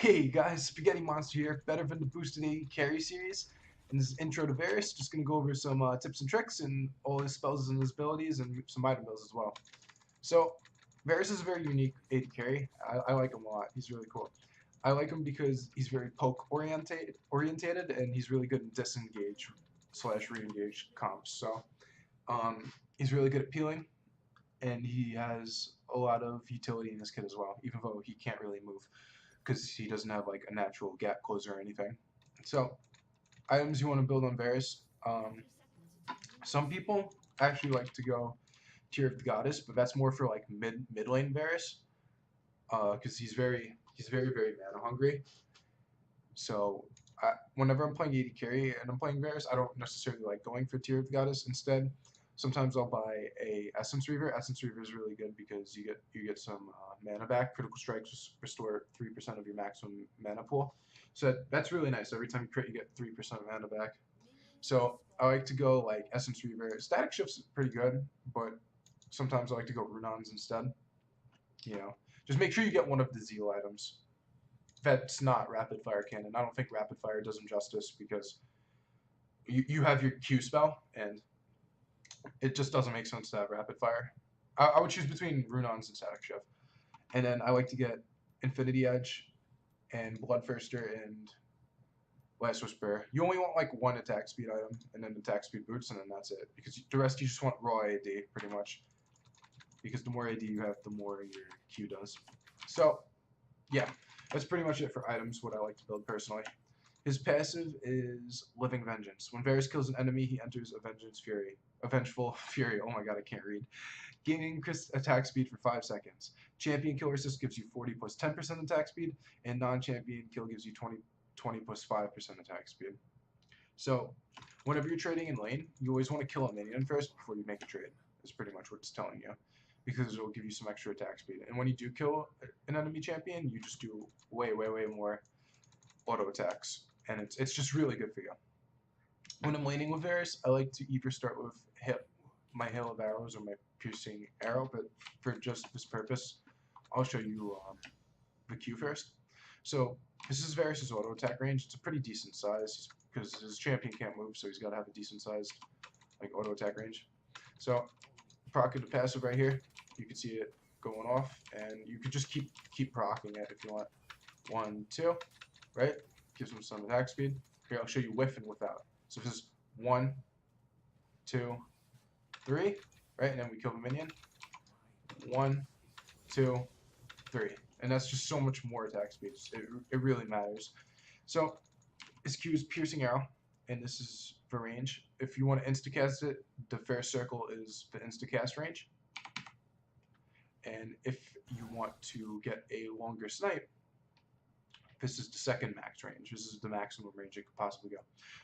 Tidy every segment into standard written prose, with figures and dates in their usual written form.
Hey guys, Spaghetti Monster here, better than the Boosted AD Carry series. In this intro to Varus, just going to go over some tips and tricks and all his spells and his abilities and some item builds as well. So, Varus is a very unique AD Carry. I like him a lot. He's really cool. I like him because he's very poke orientated and he's really good in disengage slash re-engage comps. So, he's really good at peeling and he has a lot of utility in his kit as well, even though he can't really move because he doesn't have like a natural gap closer or anything. So items you want to build on Varus. Some people actually like to go Tear of the Goddess, but that's more for like mid lane Varus, because he's very mana hungry. So whenever I'm playing AD carry and I'm playing Varus, I don't necessarily like going for Tear of the Goddess. Instead, sometimes I'll buy a Essence Reaver. Essence Reaver is really good because you get some mana back. Critical strikes restore 3% of your maximum mana pool. So that's really nice. Every time you crit, you get 3% of mana back. So I like to go like Essence Reaver. Static Shift's pretty good, but sometimes I like to go Runons instead. You know, just make sure you get one of the Zeal items. That's not Rapid Fire Cannon. I don't think Rapid Fire does him justice because you have your Q spell and it just doesn't make sense to have rapid fire. I would choose between Runons and Static Shift. And then I like to get Infinity Edge and Bloodthirster and Last Whisper. You only want like one attack speed item and then attack speed boots and then that's it. Because the rest you just want raw AD pretty much. Because the more AD you have, the more your Q does. So, yeah, that's pretty much it for items, what I like to build personally. His passive is Living Vengeance. When Varus kills an enemy, he enters a vengeful fury. Oh my god, I can't read. Gaining increased attack speed for 5 seconds. Champion kill resist gives you 40 plus 10% attack speed, and non-champion kill gives you 20 plus 5% attack speed. So, whenever you're trading in lane, you always want to kill a minion first before you make a trade. Is pretty much what it's telling you, because it will give you some extra attack speed. And when you do kill an enemy champion, you just do way more auto attacks, and it's just really good for you. When I'm laning with Varus, I like to either start with my Hail of Arrows or my Piercing Arrow, but for just this purpose, I'll show you the Q first. So this is Varus's auto attack range. It's a pretty decent size because his champion can't move, so he's got to have a decent sized like auto attack range. So proccing the passive right here, you can see it going off, and you could just keep procking it if you want. 1, 2, right? Gives him some attack speed. Here, I'll show you with and without. So this is 1, 2, 3, right? And then we kill the minion. 1, 2, 3. And that's just so much more attack speed. It really matters. So his Q is Piercing Arrow, and this is for range. If you want to instacast it, the fair circle is the instacast range. And if you want to get a longer snipe, this is the second max range. This is the maximum range it could possibly go.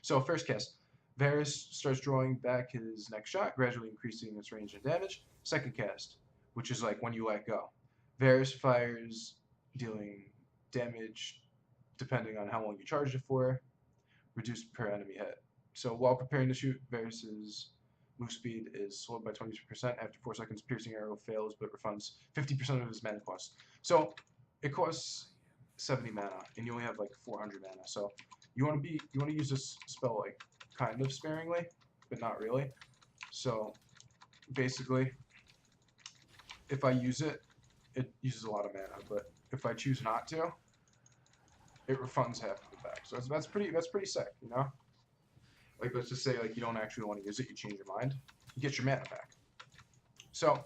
So first cast, Varus starts drawing back his next shot, gradually increasing its range and damage. Second cast, which is like when you let go. Varus fires, dealing damage depending on how long you charged it for, reduced per enemy hit. So while preparing to shoot, Varus's move speed is slowed by 20%. After 4 seconds, Piercing Arrow fails but refunds 50% of his mana cost. So it costs 70 mana, and you only have like 400 mana. So you want to use this spell like kind of sparingly, but not really. So basically, if I use it, it uses a lot of mana. But if I choose not to, it refunds half of it back. So that's pretty sick, you know. Like let's just say like you don't actually want to use it, you change your mind, you get your mana back. So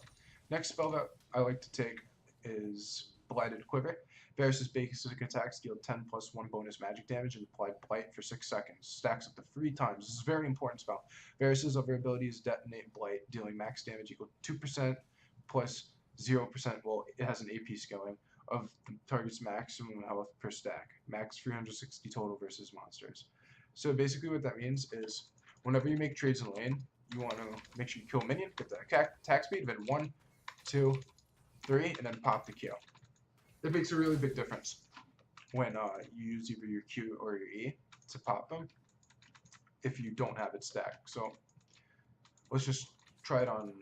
next spell that I like to take is Blighted Quiver. Varus's basic attacks deal 10 plus 1 bonus magic damage and apply Blight for 6 seconds. Stacks up to 3 times. This is a very important spell. Varus's other ability is Detonate Blight, dealing max damage equal to 2% plus 0%, well, it has an AP scaling, of the target's maximum health per stack. Max 360 total versus monsters. So basically what that means is whenever you make trades in lane, you want to make sure you kill a minion, get the attack speed, then 1, 2, 3, and then pop the Q. It makes a really big difference when you use either your Q or your E to pop them if you don't have it stacked. So let's just try it on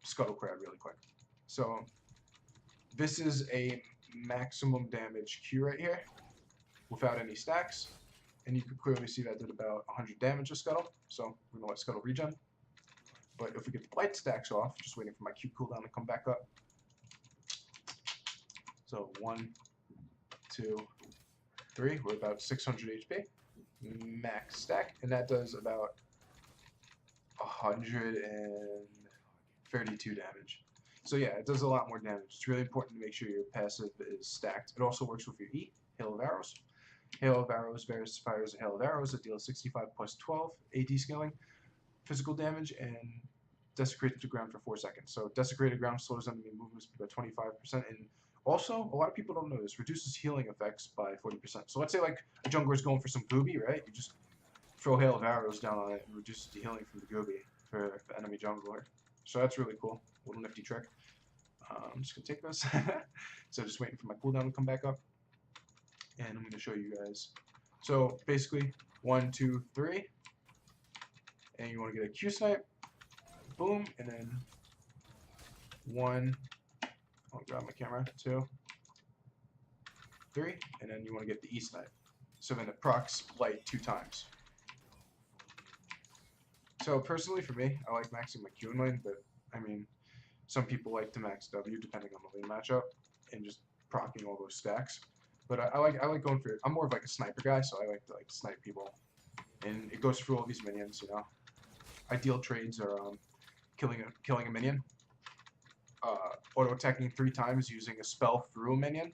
Scuttle Crab really quick. So this is a maximum damage Q right here. without any stacks. And you can clearly see that did about 100 damage to Scuttle, so we're gonna let Scuttle regen. But if we get the blight stacks off, just waiting for my Q cooldown to come back up. So 1, 2, 3, we're about 600 HP, max stack, and that does about 132 damage. So yeah, it does a lot more damage. It's really important to make sure your passive is stacked. It also works with your E, Hail of Arrows. Hail of Arrows, Varus fires a Hail of Arrows that deals 65 plus 12 AD scaling, physical damage, and desecrated the ground for 4 seconds. So desecrated ground slows enemy movements by 25%, and also, a lot of people don't know this, reduces healing effects by 40%. So let's say like a jungler is going for some Gooby, right? You just throw Hail of Arrows down on it and reduces the healing from the Gooby for the enemy jungler. So that's really cool. Little nifty trick. I'm just going to take this. So just waiting for my cooldown to come back up. And I'm going to show you guys. So basically, 1, 2, 3. And you want to get a Q snipe. Boom. And then 1. I'll grab my camera. 2, 3. And then you want to get the E snipe. So then it procs light 2 times. So personally for me, I like maxing my Q in lane, but I mean, some people like to max W depending on the lane matchup and just proccing all those stacks. But I like going for, I'm more of like a sniper guy, so I like to like snipe people. And it goes through all these minions, you know. Ideal trades are killing a minion, auto attacking 3 times using a spell through a minion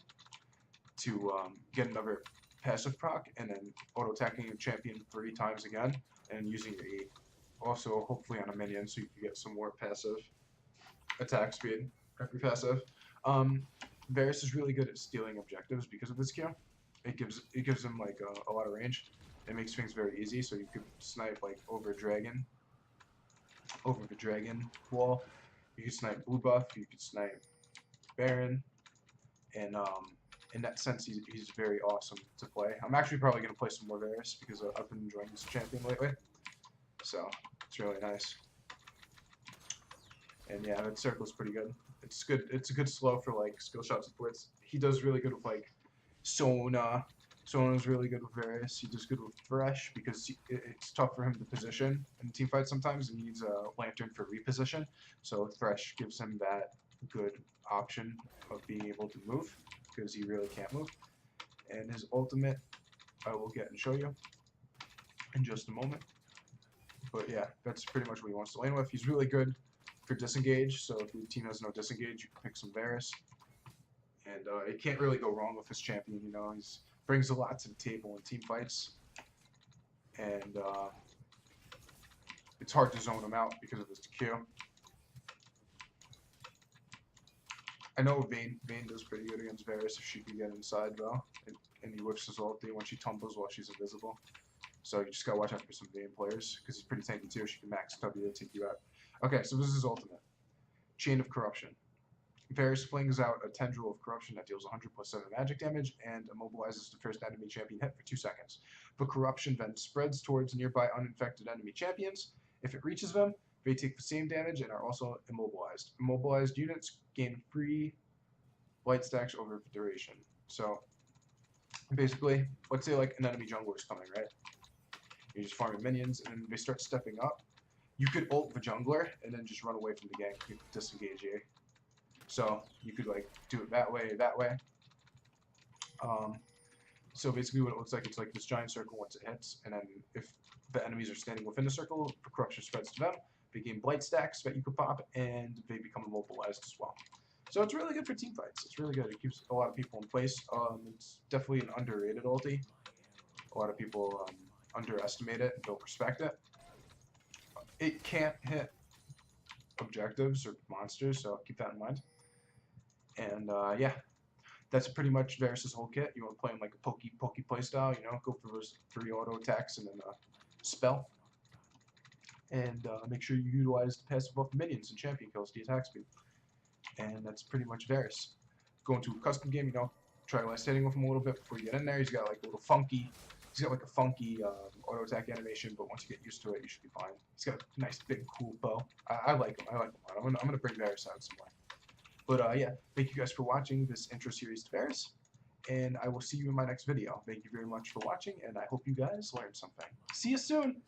to get another passive proc, and then auto attacking a champion 3 times again and using your E. Also, hopefully on a minion, so you can get some more passive attack speed after passive. Varus is really good at stealing objectives because of this Q. It gives him like a lot of range. It makes things very easy. So you could snipe like over the dragon wall. You could snipe blue buff. You could snipe Baron, and in that sense, he's very awesome to play. I'm actually probably gonna play some more Varus because I've been enjoying this champion lately. So it's really nice. And yeah, that circle's pretty good. It's good. It's a good slow for like skill shots with blitz. He does really good with like Sona. Sona's really good with Varus. He does good with Thresh because it's tough for him to position in team fights sometimes. He needs a lantern for reposition. So Thresh gives him that good option of being able to move because he really can't move. And his ultimate, I will get and show you in just a moment. But yeah, that's pretty much what he wants to lane with. He's really good for disengage, so if your team has no disengage, you can pick some Varus. And it can't really go wrong with this champion, you know. He brings a lot to the table in team fights. And it's hard to zone him out because of his Q. I know Vayne does pretty good against Varus if she can get inside, though. And he whiffs his ulti when she tumbles while she's invisible. So you just gotta watch out for some Vayne players, because he's pretty tanky too. She can max W to take you out. Okay, so this is his ultimate. Chain of Corruption. Varus flings out a tendril of corruption that deals 100 plus 7 magic damage and immobilizes the first enemy champion hit for 2 seconds. The corruption then spreads towards nearby uninfected enemy champions. If it reaches them, they take the same damage and are also immobilized. Immobilized units gain free light stacks over the duration. So basically, let's say like an enemy jungler is coming, right? You're just farming minions and then they start stepping up. You could ult the jungler and then just run away from the gank. You could disengage here. So you could like do it that way. So basically what it looks like, it's like this giant circle once it hits, and then if the enemies are standing within the circle, the corruption spreads to them. They gain blight stacks that you could pop, and they become immobilized as well. So it's really good for team fights. It's really good. It keeps a lot of people in place. It's definitely an underrated ulti. A lot of people underestimate it and don't respect it. It can't hit objectives or monsters, so keep that in mind. And yeah, that's pretty much Varus' whole kit. You want to play him like a pokey playstyle, you know, go for those 3 auto attacks and then spell. And make sure you utilize the passive buff minions and champion kills, the attack speed. And that's pretty much Varus. Go into a custom game, you know, try last hitting with him a little bit before you get in there. He's got like a little funky, auto attack animation, but once you get used to it, you should be fine. He's got a nice big cool bow. I like him. I like him a lot. I'm gonna bring Varus out some more. But yeah, thank you guys for watching this intro series to Varus, and I will see you in my next video. Thank you very much for watching, and I hope you guys learned something. See you soon!